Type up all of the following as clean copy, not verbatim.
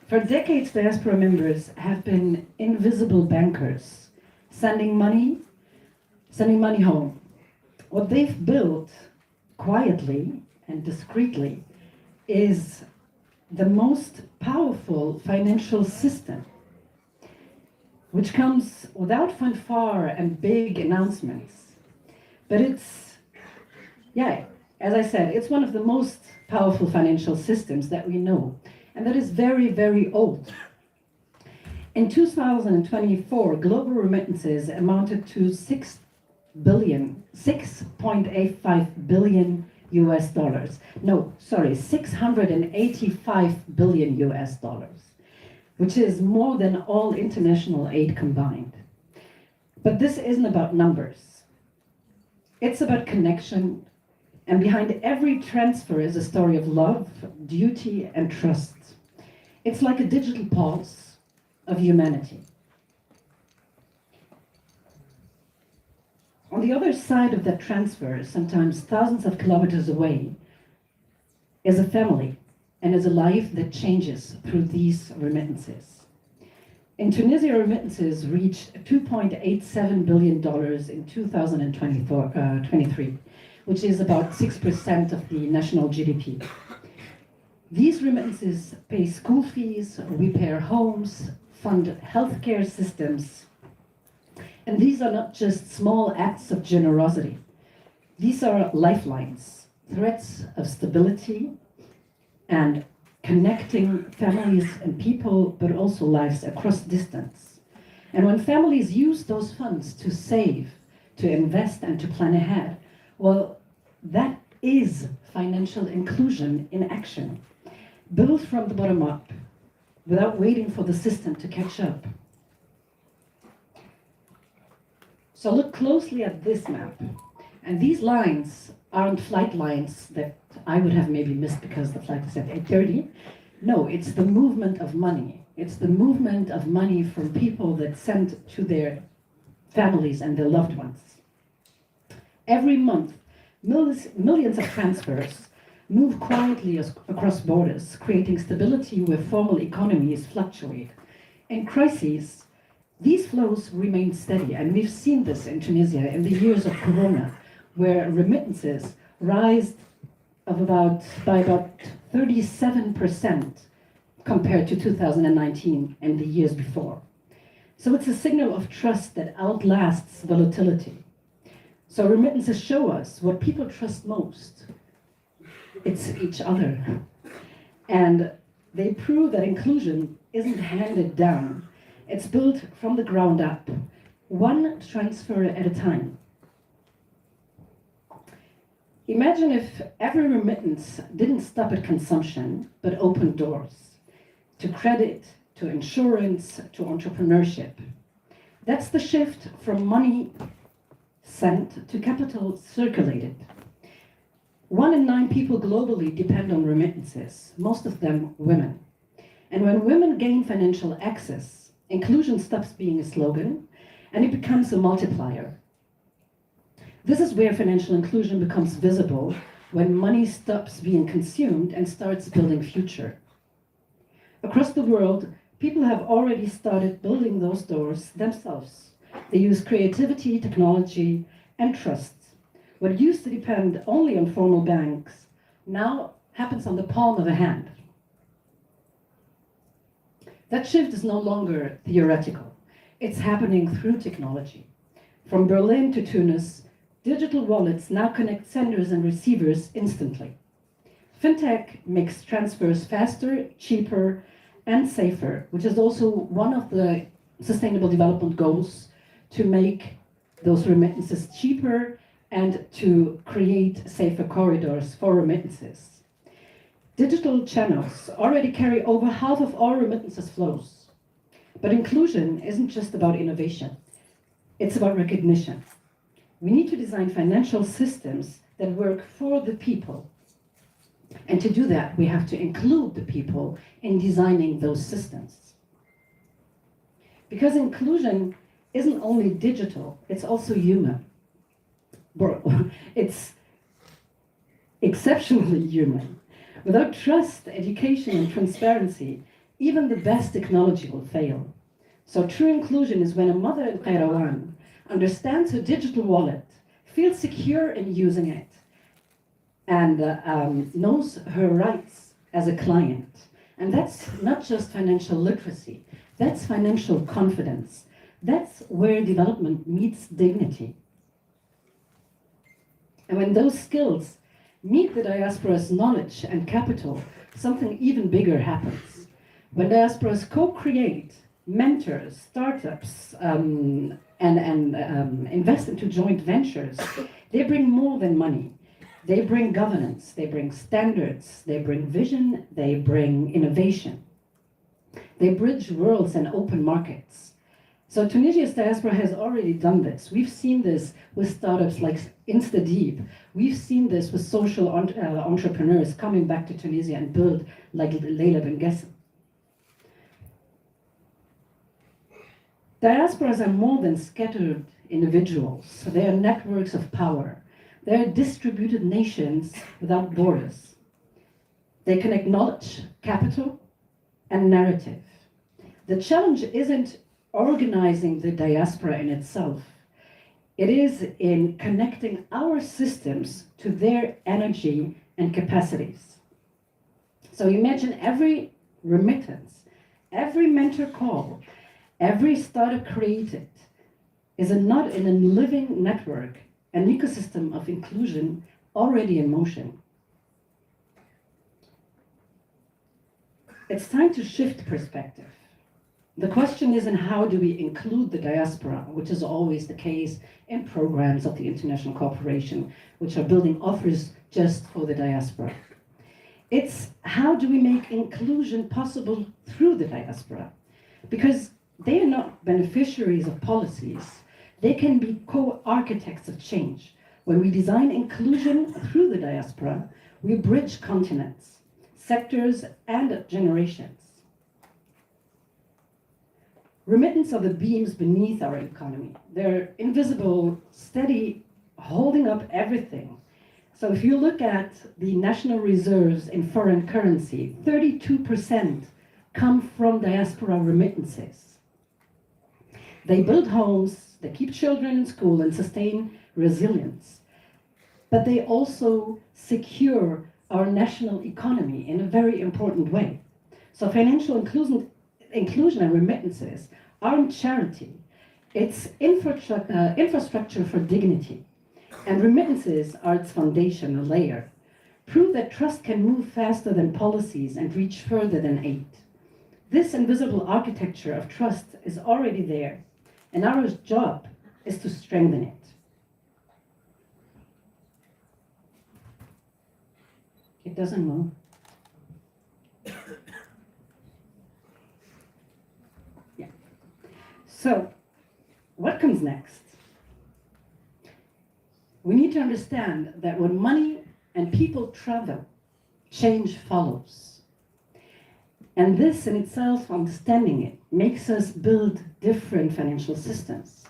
For decades, diaspora members have been invisible bankers, sending money home. What they've built quietly and discreetly is the most powerful financial system, which comes without fanfare and big announcements. But it's, yeah, as I said, it's one of the most powerful financial systems that we know, and that is very, very old. In 2024, global remittances amounted to 6.85 billion US dollars. No, sorry, 685 billion US dollars, which is more than all international aid combined. But this isn't about numbers. It's about connection, and behind every transfer is a story of love, duty, and trust. It's like a digital pulse of humanity. On the other side of that transfer, sometimes thousands of kilometers away, is a family and is a life that changes through these remittances. In Tunisia, remittances reached $2.87 billion in 2023, which is about 6% of the national GDP. These remittances pay school fees, repair homes, fund healthcare systems. And these are not just small acts of generosity. These are lifelines, threads of stability and connecting families and people, but also lives across distance. And when families use those funds to save, to invest, and to plan ahead, well, that is financial inclusion in action, built from the bottom up, without waiting for the system to catch up. So look closely at this map. And these lines aren't flight lines that I would have maybe missed because the flight is at 8:30. No, it's the movement of money. It's the movement of money from people that send to their families and their loved ones. Every month, millions of transfers move quietly across borders, creating stability where formal economies fluctuate. In crises, these flows remain steady, and we've seen this in Tunisia in the years of Corona, where remittances rise by about 37% compared to 2019 and the years before. So it's a signal of trust that outlasts volatility. So remittances show us what people trust most. It's each other. And they prove that inclusion isn't handed down. It's built from the ground up, one transfer at a time. Imagine if every remittance didn't stop at consumption, but opened doors to credit, to insurance, to entrepreneurship. That's the shift from money sent to capital circulated. 1 in 9 people globally depend on remittances, most of them women. And when women gain financial access, inclusion stops being a slogan and it becomes a multiplier. This is where financial inclusion becomes visible, when money stops being consumed and starts building future. Across the world, people have already started building those doors themselves. They use creativity, technology, and trust. What used to depend only on formal banks now happens on the palm of a hand. That shift is no longer theoretical. It's happening through technology. From Berlin to Tunis, digital wallets now connect senders and receivers instantly. Fintech makes transfers faster, cheaper, and safer, which is also one of the Sustainable Development Goals, to make those remittances cheaper and to create safer corridors for remittances. Digital channels already carry over half of all remittances flows. But inclusion isn't just about innovation. It's about recognition. We need to design financial systems that work for the people. And to do that, we have to include the people in designing those systems. Because inclusion isn't only digital, it's also human. It's exceptionally human. Without trust, education, and transparency, even the best technology will fail. So true inclusion is when a mother in Qayrawan understands her digital wallet, feels secure in using it, and knows her rights as a client. And that's not just financial literacy, that's financial confidence. That's where development meets dignity. And when those skills meet the diaspora's knowledge and capital, something even bigger happens. When diasporas co-create, mentor startups, and invest into joint ventures, they bring more than money. They bring governance, they bring standards, they bring vision, they bring innovation. They bridge worlds and open markets. So Tunisia's diaspora has already done this. We've seen this with startups like InstaDeep. We've seen this with social entrepreneurs coming back to Tunisia and build like Leila Ben Ghassan. Diasporas are more than scattered individuals. They are networks of power. They are distributed nations without borders. They connect knowledge, capital, and narrative. The challenge isn't organizing the diaspora in itself. It is in connecting our systems to their energy and capacities. So imagine every remittance, every mentor call, every startup created is a node in a living network, an ecosystem of inclusion already in motion. It's time to shift perspective. The question isn't how do we include the diaspora, which is always the case in programs of the international cooperation, which are building offers just for the diaspora. It's how do we make inclusion possible through the diaspora? Because they are not beneficiaries of policies. They can be co-architects of change. When we design inclusion through the diaspora, we bridge continents, sectors, and generations. Remittance are the beams beneath our economy. They're invisible, steady, holding up everything. So if you look at the national reserves in foreign currency, 32% come from diaspora remittances. They build homes, they keep children in school and sustain resilience. But they also secure our national economy in a very important way. So financial inclusion and remittances aren't charity. It's infrastructure for dignity. And remittances are its foundation layer. Prove that trust can move faster than policies and reach further than aid. This invisible architecture of trust is already there, and our job is to strengthen it. It doesn't move. Yeah. So, what comes next? We need to understand that when money and people travel, change follows. And this in itself, understanding it, makes us build different financial systems.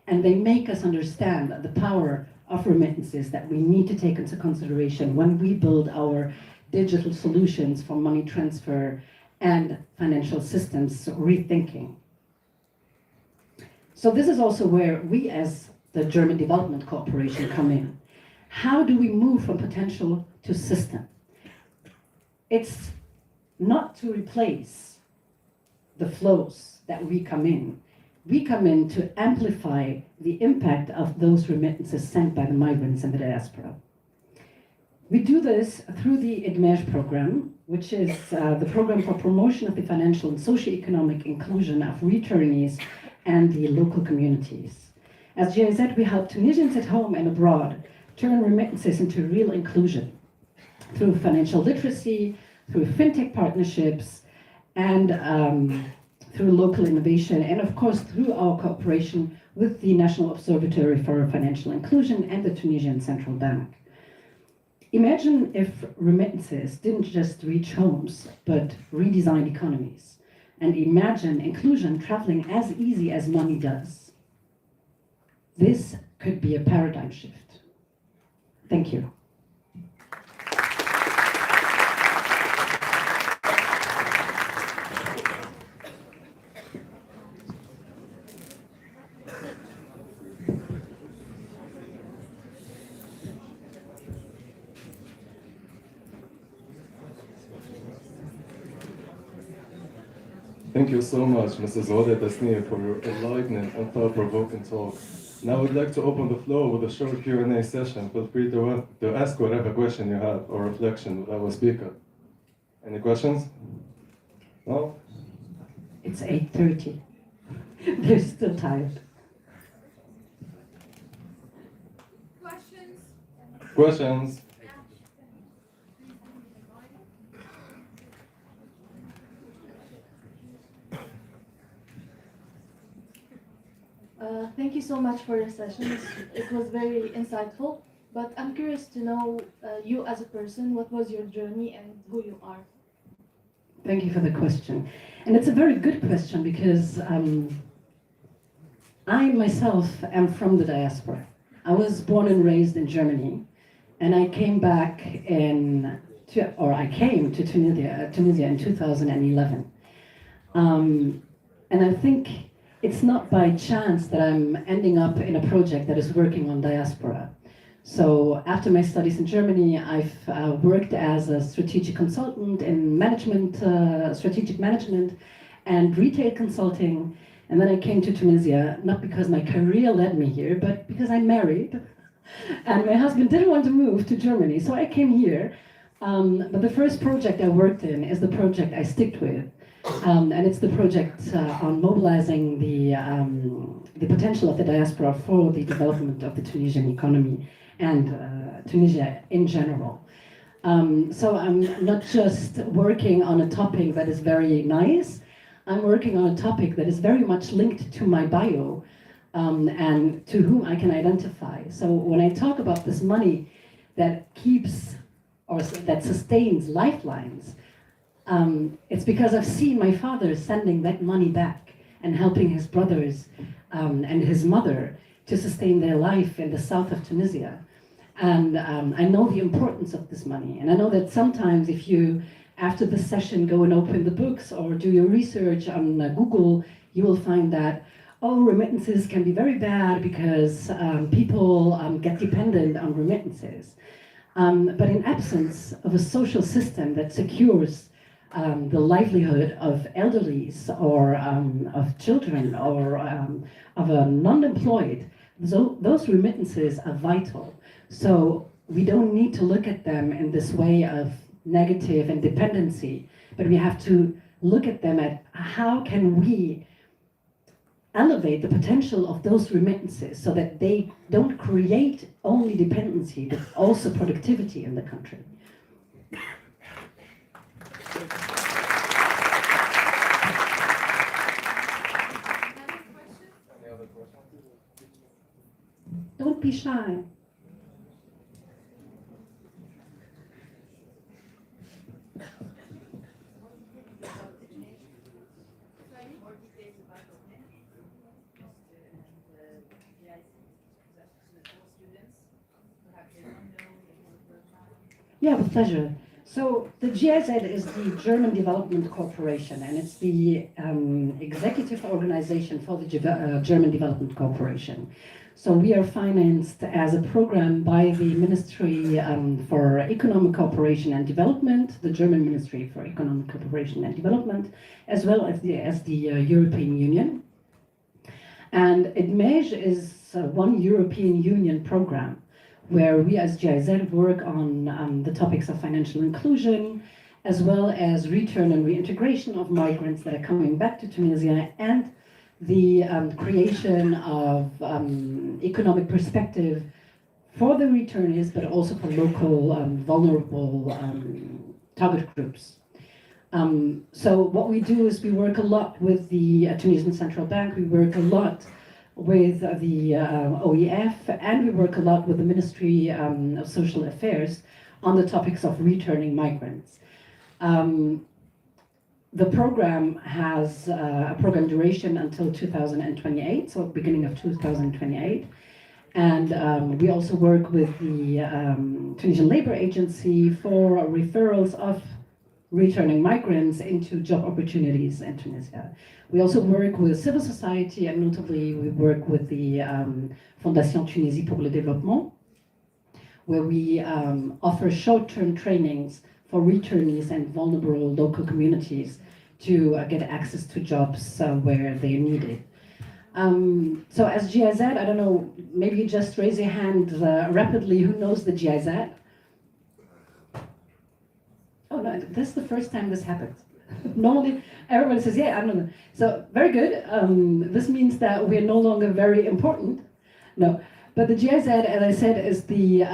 And they make us understand the power of remittances that we need to take into consideration when we build our digital solutions for money transfer and financial systems rethinking. So this is also where we as the German Development Cooperation come in. How do we move from potential to system? It's not to replace the flows that we come in. We come in to amplify the impact of those remittances sent by the migrants and the diaspora. We do this through the EDMEJ program, which is the program for promotion of the financial and socio-economic inclusion of returnees and the local communities. As GIZ, we help Tunisians at home and abroad turn remittances into real inclusion through financial literacy, through fintech partnerships, and through local innovation, and of course through our cooperation with the National Observatory for Financial Inclusion and the Tunisian Central Bank. Imagine if remittances didn't just reach homes, but redesigned economies. And imagine inclusion traveling as easy as money does. This could be a paradigm shift. Thank you. Thank you so much, Mrs. Oda Tasneem, for your enlightening and thought-provoking talk. Now I would like to open the floor with a short Q&A session. Feel free to ask whatever question you have or reflection with our speaker. Any questions? No? It's 8:30. They're still tired. Questions? Thank you so much for your sessions. It was very insightful. But I'm curious to know you as a person, what was your journey and who you are? Thank you for the question. And it's a very good question because I myself am from the diaspora. I was born and raised in Germany, and I came to Tunisia in 2011. And I think it's not by chance that I'm ending up in a project that is working on diaspora. So after my studies in Germany, I've worked as a strategic consultant in management, strategic management and retail consulting. And then I came to Tunisia, not because my career led me here, but because I'm married. And my husband didn't want to move to Germany, so I came here. But the first project I worked in is the project I stick with. And it's the project on mobilizing the potential of the diaspora for the development of the Tunisian economy and Tunisia in general. So I'm not just working on a topic that is very nice, I'm working on a topic that is very much linked to my bio and to whom I can identify. So when I talk about this money that keeps or that sustains lifelines, it's because I've seen my father sending that money back and helping his brothers and his mother to sustain their life in the south of Tunisia. And I know the importance of this money. And I know that sometimes if you, after the session, go and open the books or do your research on Google, you will find that, oh, remittances can be very bad because people get dependent on remittances. But in absence of a social system that secures the livelihood of elderlies or of children or of a non-employed, those remittances are vital. So we don't need to look at them in this way of negative and dependency, but we have to look at them at how can we elevate the potential of those remittances so that they don't create only dependency, but also productivity in the country. Don't be shy. Yeah, with pleasure. So the GIZ is the German Development Corporation, and it's the executive organization for the German Development Corporation. So we are financed as a program by the Ministry for Economic Cooperation and Development, the German Ministry for Economic Cooperation and Development, as well as the European Union. And EDMEJ is one European Union program where we as GIZ work on the topics of financial inclusion, as well as return and reintegration of migrants that are coming back to Tunisia, and the creation of economic perspective for the returnees, but also for local vulnerable target groups. So what we do is we work a lot with the Tunisian Central Bank, we work a lot with the OEF, and we work a lot with the Ministry of Social Affairs on the topics of returning migrants. The program has a program duration until 2028, so beginning of 2028. And we also work with the Tunisian Labor Agency for referrals of returning migrants into job opportunities in Tunisia. We also work with civil society, and notably we work with the Fondation Tunisie pour le Développement, where we offer short-term trainings for returnees and vulnerable local communities to get access to jobs where they're needed. So as GIZ, I don't know, maybe you just raise your hand rapidly, who knows the GIZ? Oh no, this is the first time this happens. Normally, everybody says, yeah, I don't know. So, very good. This means that we're no longer very important. No, but the GIZ, as I said, is the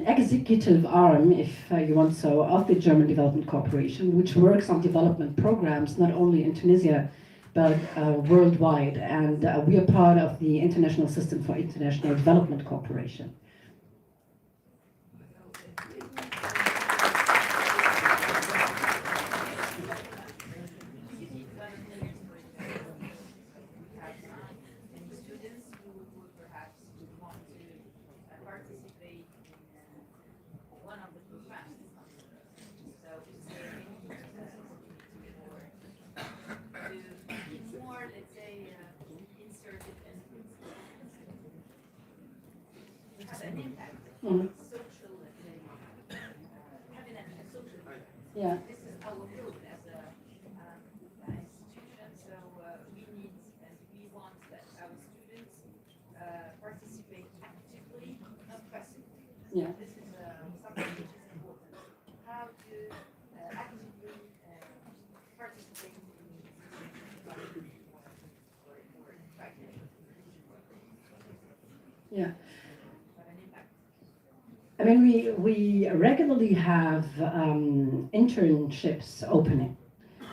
executive arm, if you want so, of the German Development Corporation, which works on development programs, not only in Tunisia, but worldwide. And we are part of the International System for International Development Cooperation. Mm. Yeah. This is our role as an institution, so we need and we want that our students participate actively, not passively. Yeah. This is something which is important. How to actively participate in Yeah. I mean, we regularly have internships opening.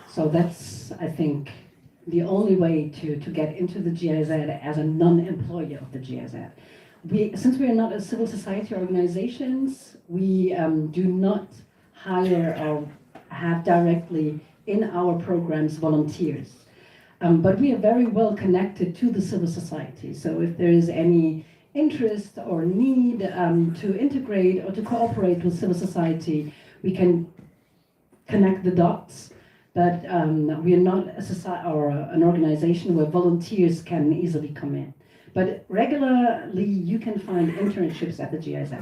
So that's, I think, the only way to get into the GIZ as a non-employee of the GIZ. Since we are not a civil society organizations, we do not hire or have directly in our programs volunteers. But we are very well connected to the civil society. So if there is any interest or need to integrate or to cooperate with civil society, we can connect the dots. But we are not a society or an organization where volunteers can easily come in. But regularly, you can find internships at the GIZ.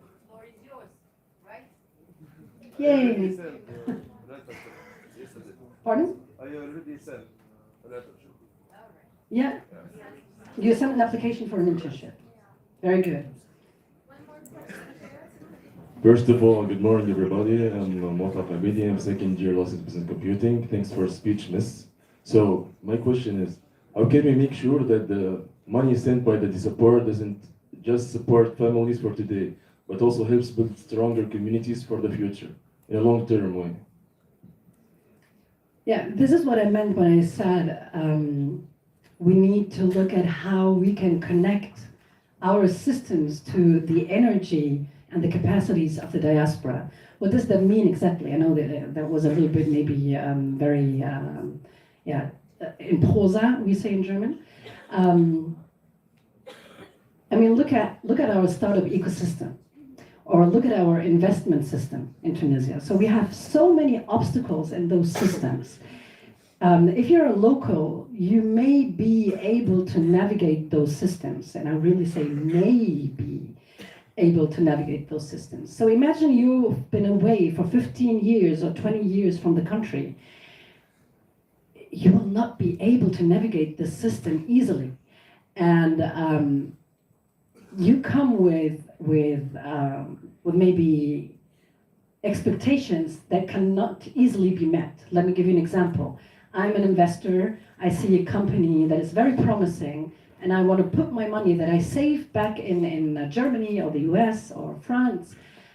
the floor is yours, right? Yay! Pardon? I already sent a letter. Yeah. You sent an application for an internship. Very good. First of all, good morning, everybody. I'm Motaf Abidi. I'm second year Law Business Computing. Thanks for speech, miss. So, my question is, how can we make sure that the money sent by the support doesn't just support families for today, but also helps build stronger communities for the future in a long-term way? Yeah, this is what I meant when I said we need to look at how we can connect our systems to the energy and the capacities of the diaspora. What does that mean exactly? I know that was a little bit maybe very, in prosa, we say in German. I mean, look at our startup ecosystem, or look at our investment system in Tunisia. So we have so many obstacles in those systems. If you're a local, you may be able to navigate those systems, and I really say may be able to navigate those systems. So imagine you've been away for 15 years or 20 years from the country. You will not be able to navigate the system easily. And you come with maybe expectations that cannot easily be met. Let me give you an example. I'm an investor. I see a company that is very promising, and I want to put my money that I saved back in Germany or the US or France.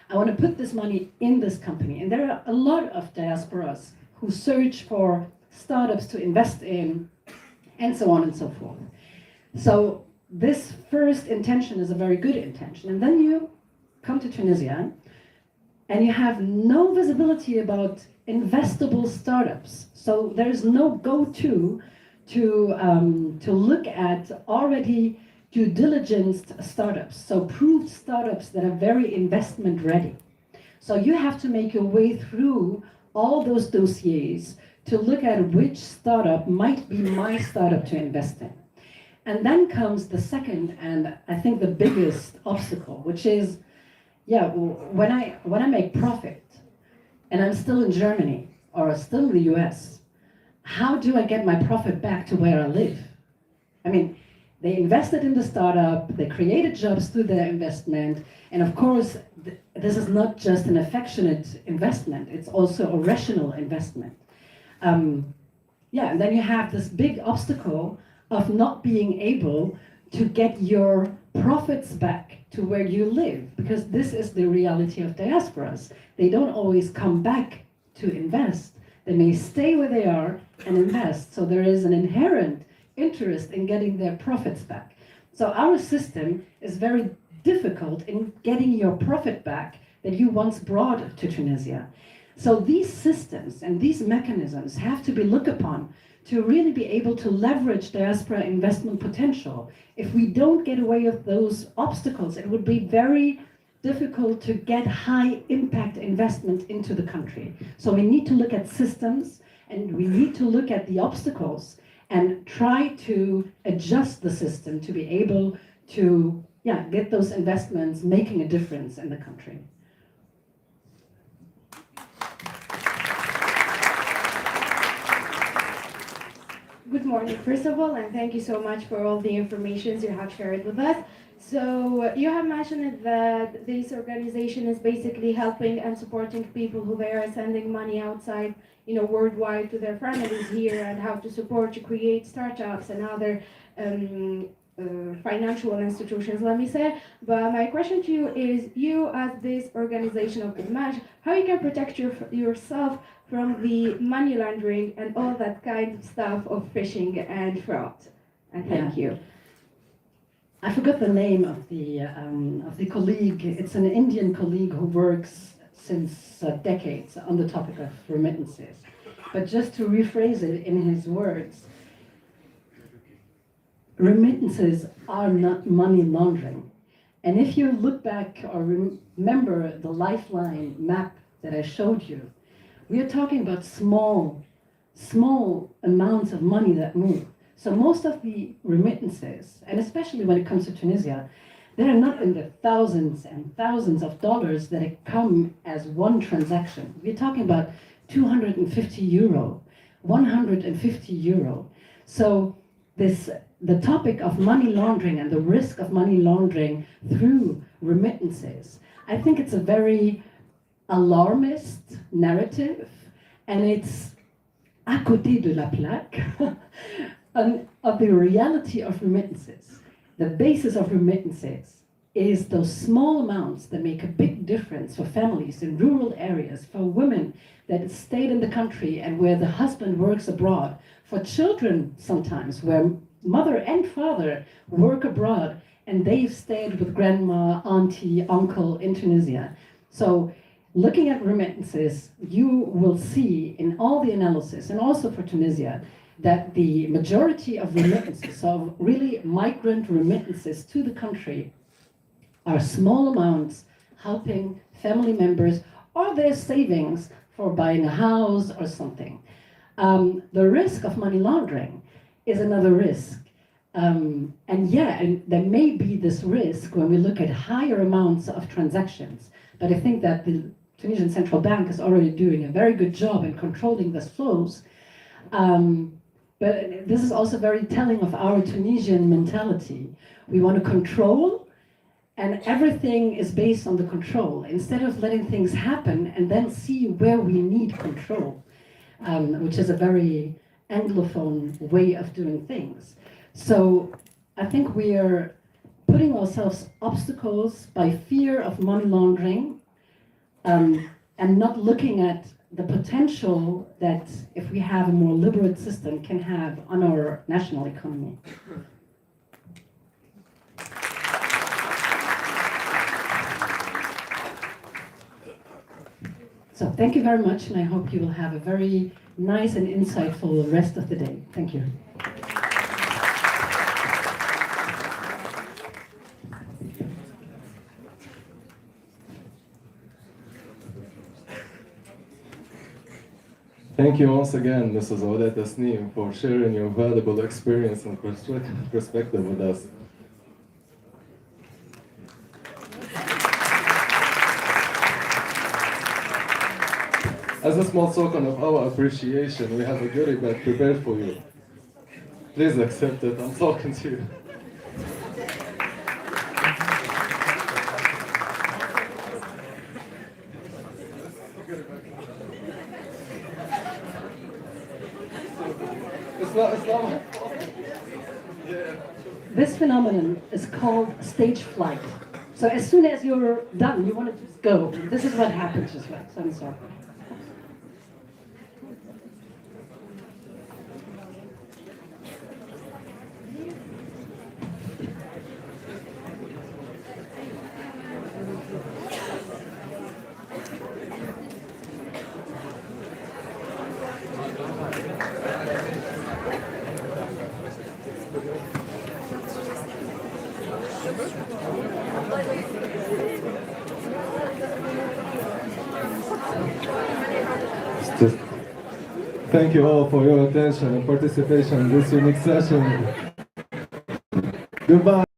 I want to put this money in this company. And there are a lot of diasporas who search for startups to invest in, and so on and so forth. So this first intention is a very good intention. And then you come to Tunisia, and you have no visibility about investable startups. So there's no go-to to look at already due diligenced startups, so proved startups that are very investment ready. So you have to make your way through all those dossiers to look at which startup might be my startup to invest in. And then comes the second, and I think the biggest obstacle, which is, when I make profit, and I'm still in Germany, or still in the US, how do I get my profit back to where I live? I mean, they invested in the startup, they created jobs through their investment, and of course, this is not just an affectionate investment, it's also a rational investment. And then you have this big obstacle of not being able to get your profits back to where you live, because this is the reality of diasporas. They don't always come back to invest. They may stay where they are and invest. So there is an inherent interest in getting their profits back. So our system is very difficult in getting your profit back that you once brought to Tunisia. So these systems and these mechanisms have to be looked upon to really be able to leverage diaspora investment potential. If we don't get away with those obstacles, it would be very difficult to get high impact investment into the country. So we need to look at systems, and we need to look at the obstacles and try to adjust the system to be able to get those investments making a difference in the country. Good morning, first of all, and thank you so much for all the information you have shared with us. So you have mentioned that this organization is basically helping and supporting people who they are sending money outside, worldwide to their families here, and how to support to create startups and other financial institutions, let me say. But my question to you is, you as this organization of Image, how you can protect yourself from the money laundering and all that kind of stuff of phishing and fraud? And thank you. I forgot the name of the colleague. It's an Indian colleague who works since decades on the topic of remittances. But just to rephrase it in his words, remittances are not money laundering. And if you look back or remember the Lifeline map that I showed you, we are talking about small amounts of money that move. So most of the remittances, and especially when it comes to Tunisia, they are not in the thousands and thousands of dollars that come as one transaction. We're talking about 250 euro, 150 euro. So the topic of money laundering and the risk of money laundering through remittances, I think it's a very alarmist narrative, and it's à côté de la plaque of the reality of remittances. The basis of remittances is those small amounts that make a big difference for families in rural areas, for women that stayed in the country and where the husband works abroad, for children sometimes where mother and father work abroad and they've stayed with grandma, auntie, uncle in Tunisia. So looking at remittances, you will see in all the analysis, and also for Tunisia, that the majority of remittances, so really migrant remittances to the country, are small amounts helping family members or their savings for buying a house or something. The risk of money laundering is another risk. And there may be this risk when we look at higher amounts of transactions, but I think that the Tunisian Central Bank is already doing a very good job in controlling these flows. But this is also very telling of our Tunisian mentality. We want to control, and everything is based on the control, instead of letting things happen and then see where we need control, which is a very Anglophone way of doing things. So I think we are putting ourselves obstacles by fear of money laundering, and not looking at the potential that, if we have a more liberal system, can have on our national economy. So thank you very much, and I hope you will have a very nice and insightful rest of the day. Thank you. Thank you once again, Mrs. Odet Tasneem, for sharing your valuable experience and perspective with us. As a small token of our appreciation, we have a goodie bag prepared for you. Please accept it. I'm talking to you. It's not. This phenomenon is called stage flight. So as soon as you're done, you want to just go. This is what happens as well. So I'm sorry. Thank you all for your attention and participation in this unique session. Goodbye.